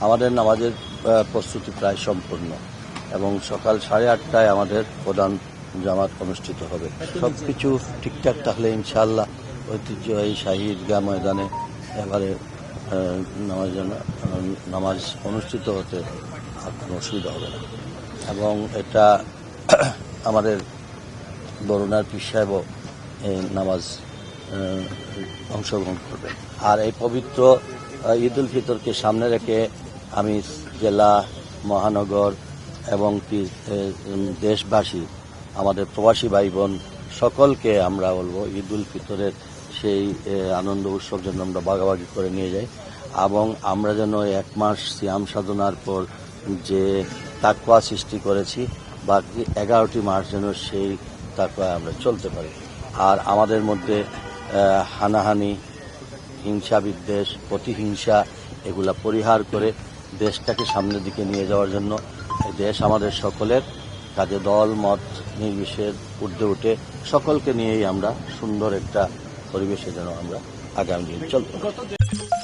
আমাদের নামাজের প্রস্তুতি প্রায় সম্পূর্ণ এবং সকাল 8:30টায় আমাদের প্রধান জামাত অনুষ্ঠিত হবে। সবকিছু ঠিকঠাক থাকলে ইনশাআল্লাহ ঐতিহ্যবাহী শাহী ঈদগাহ ময়দানে এবারে নামাজ অনুষ্ঠিত হতে আর কোনো অসুবিধা হবে না এবং এটা আমাদের বরুণার পীর সাহেবও এই নামাজ অংশগ্রহণ করবে। আর এই পবিত্র ঈদ উল ফিতরকে সামনে রেখে আমি জেলা, মহানগর এবং দেশবাসী, আমাদের প্রবাসী ভাই বোন সকলকে আমরা বলবো ঈদ উল ফিতরের সেই আনন্দ উৎসব যেন আমরা ভাগাভাগি করে নিয়ে যাই এবং আমরা যেন 1 মাস সিয়াম সাধনার পর যে তাকওয়া সৃষ্টি করেছি বাকি 11টি মাস যেন সেই তাকওয়ায় আমরা চলতে পারি। আর আমাদের মধ্যে হানাহানি, হিংসা বিদ্বেষ, প্রতিহিংসা এগুলা পরিহার করে দেশটাকে সামনের দিকে নিয়ে যাওয়ার জন্য এই দেশ আমাদের সকলের কাজে দল মত নির্বিশেষে ঊর্ধ্বে উঠে সকলকে নিয়েই আমরা সুন্দর একটা পরিবেশে যেন আমরা আগামী দিন চলতে পারি।